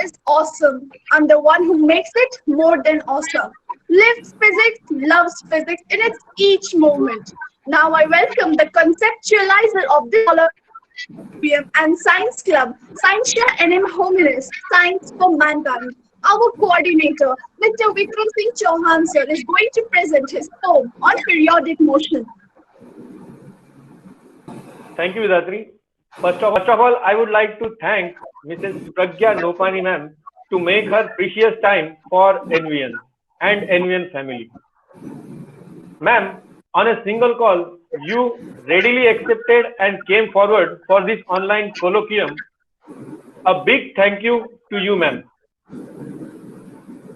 is awesome. I'm the one who makes it more than awesome. Lives physics, loves physics in its each moment. Now I welcome the conceptualizer of this colloquium and Science Club, Scientia Enim Hominis, Science for Mankind. Our coordinator, Mr. Vikram Singh Chauhan sir, is going to present his poem on periodic motion. Thank you, Vidatri. First of all, I would like to thank Mrs. Pragya Nopani ma'am to make her precious time for NVN and NVN family. Ma'am, on a single call, you readily accepted and came forward for this online colloquium. A big thank you to you, ma'am.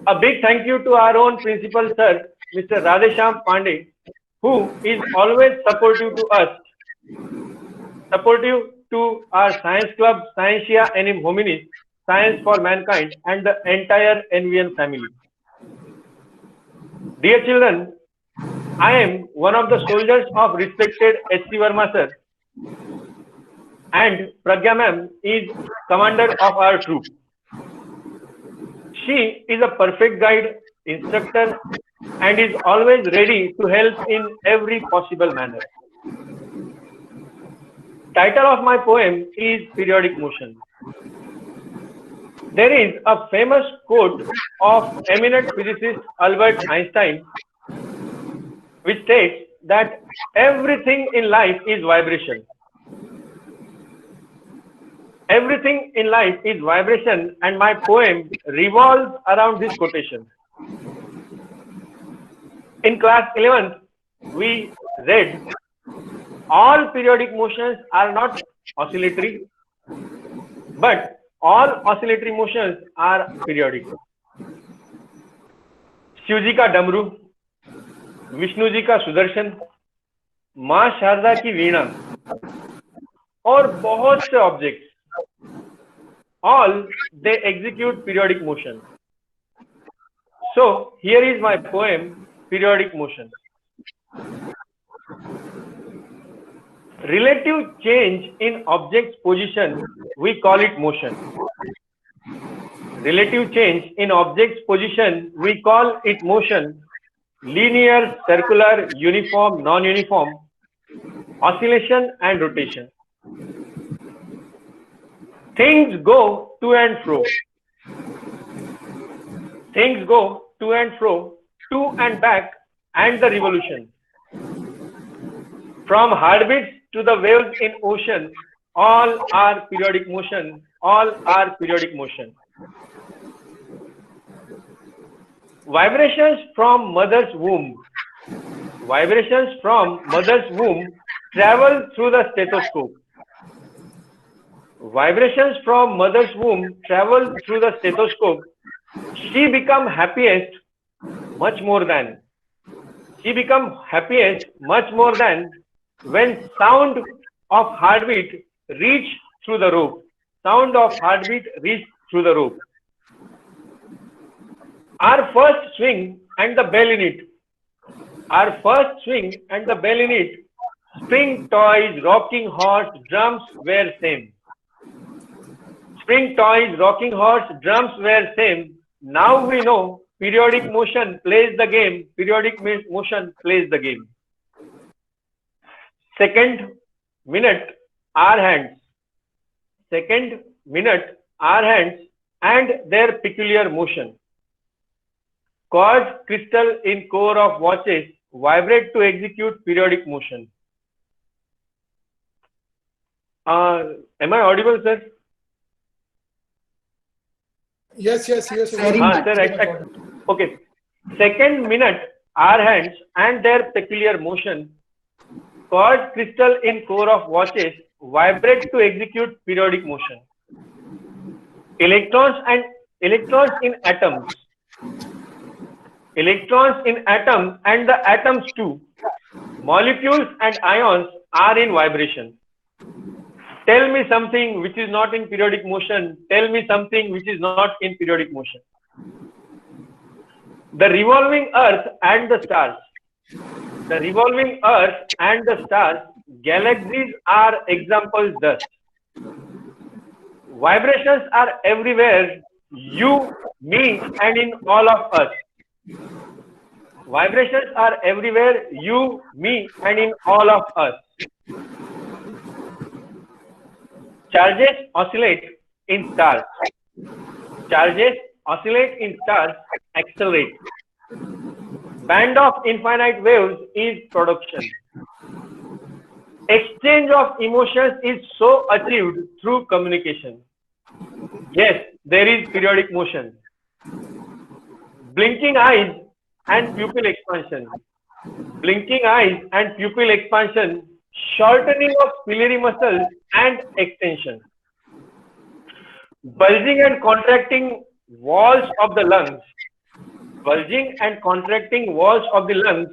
A big thank you to our own principal sir, Mr. Radhesham Pandey, who is always supportive to us, supportive to our science club, Scientia Enim Hominis, Science for Mankind, and the entire NVN family. Dear children, I am one of the soldiers of respected H.C. Verma sir, and Pragya ma'am is commander of our troop. She is a perfect guide, instructor, and is always ready to help in every possible manner. Title of my poem is Periodic Motion. There is a famous quote of eminent physicist Albert Einstein which states that everything in life is vibration. Everything in life is vibration, and my poem revolves around this quotation. In class 11th, we read all periodic motions are not oscillatory, but all oscillatory motions are periodic. Shiv जी का डमरू, विष्णु जी का सुदर्शन, मां शारदा की वीणा और बहुत से objects, all they execute periodic motion. So here is my poem, Periodic Motion. Relative change in object's position, we call it motion. Relative change in object's position, we call it motion. Linear, circular, uniform, non-uniform, oscillation and rotation. Things go to and fro. Things go to and fro, to and back, and the revolution. From heartbeats to the waves in ocean, all are periodic motion. All are periodic motion. Vibrations from mother's womb. Vibrations from mother's womb travel through the stethoscope. Vibrations from mother's womb travel through the stethoscope. She become happiest much more than. She become happiest much more than when sound of heartbeat reach through the rope. Sound of heartbeat reach through the rope. Our first swing and the bell in it. Our first swing and the bell in it. Spring toys, rocking horse, drums were same. Spring toys, rocking horse, drums were same. Now we know periodic motion plays the game. Periodic motion plays the game. Second, minute, our hands. Second, minute, our hands and their peculiar motion. Quartz crystal in core of watches vibrate to execute periodic motion. Am I audible, sir? Yes. Sir, okay. Second minute, our hands and their peculiar motion. Quartz crystal in core of watches vibrate to execute periodic motion. Electrons in atoms. Electrons in atoms and the atoms too. Molecules and ions are in vibration. Tell me something which is not in periodic motion. Tell me something which is not in periodic motion. The revolving earth and the stars. The revolving earth and the stars, galaxies are examples thus. Vibrations are everywhere you, me, and in all of us. Vibrations are everywhere, you, me, and in all of us. Charges oscillate in stars. Charges oscillate in stars, accelerate. Band of infinite waves is production. Exchange of emotions is so achieved through communication. Yes, there is periodic motion. Blinking eyes and pupil expansion. Blinking eyes and pupil expansion, shortening of ciliary muscles and extension. Bulging and contracting walls of the lungs. Bulging and contracting walls of the lungs.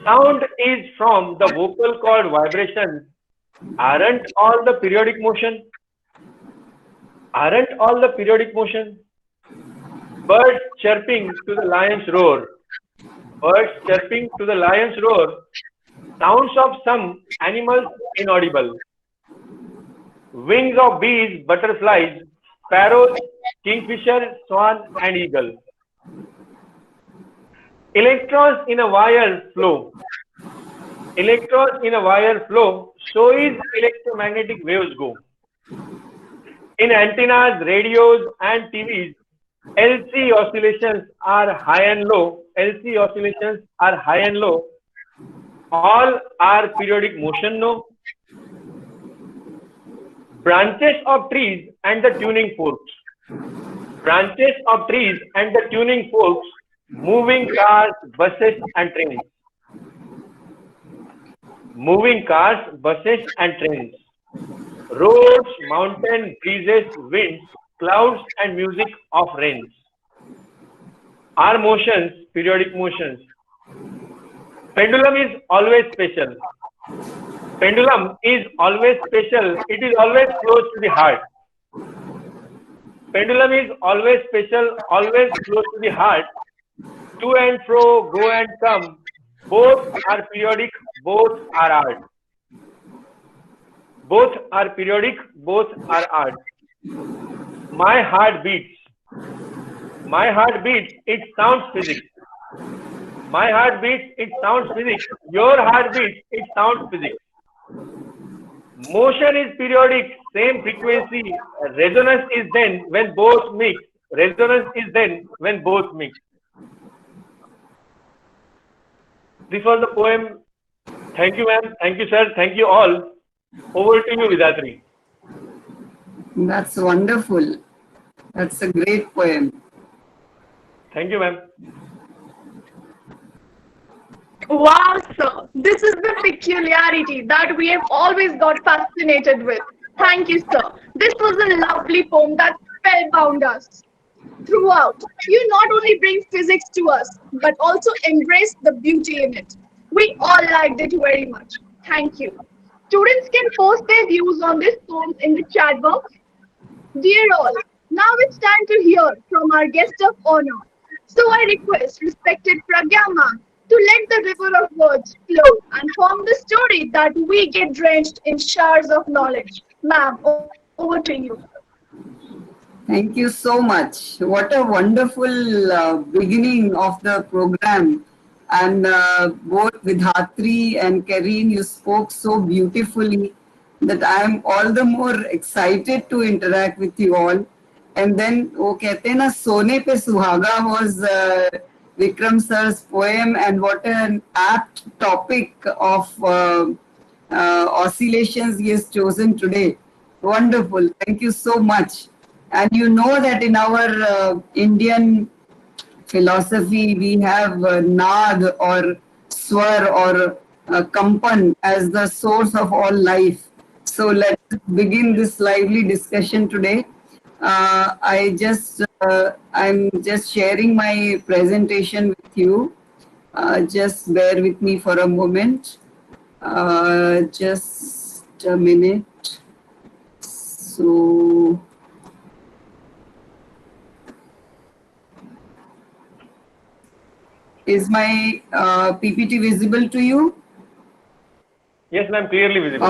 Sound is from the vocal cord vibration. Aren't all the periodic motion? Aren't all the periodic motion? Birds chirping to the lion's roar. Birds chirping to the lion's roar. Sounds of some animals inaudible. Wings of bees, butterflies, sparrows, kingfisher, swan, and eagle. Electrons in a wire flow. Electrons in a wire flow, so is electromagnetic waves go. In antennas, radios, and TVs, LC oscillations are high and low. LC oscillations are high and low. All are periodic motion, no? Branches of trees and the tuning forks. Branches of trees and the tuning forks, moving cars, buses, and trains. Moving cars, buses, and trains. Roads, mountains, breezes, winds, clouds, and music of rains. Are motions, periodic motions. Pendulum is always special. Pendulum is always special. It is always close to the heart. Pendulum is always special, always close to the heart. To and fro, go and come. Both are periodic, both are art. Both are periodic, both are art. My heart beats. My heart beats, it sounds physics. My heart beats, it sounds physics. Your heart beats, it sounds physics. Motion is periodic, same frequency. Resonance is then when both mix. Resonance is then when both mix. This was the poem. Thank you, ma'am. Thank you, sir. Thank you all. Over to you, Vidatri. That's wonderful. That's a great poem. Thank you, ma'am. Wow, sir. This is the peculiarity that we have always got fascinated with. Thank you, sir. This was a lovely poem that spellbound us. Throughout, you not only bring physics to us, but also embrace the beauty in it. We all liked it very much. Thank you. Students can post their views on this poem in the chat box. Dear all, now it's time to hear from our guest of honor. So I request respected Pragya ma'am to let the river of words flow and form the story that we get drenched in showers of knowledge. Ma'am, over to you. Thank you so much. What a wonderful beginning of the program. And both Vidhatri and Kareen, you spoke so beautifully that I am all the more excited to interact with you all. And then, वो कहते हैं ना, सोने पे सुहागा was Vikram sir's poem, and what an apt topic of oscillations he has chosen today. Wonderful. Thank you so much. And you know that in our Indian philosophy, we have Nad or Swar or Kampan as the source of all life. So let's begin this lively discussion today. I'm just sharing my presentation with you. Just bear with me for a moment. Just a minute. So. Is my PPT visible to you? Yes, ma'am, clearly visible.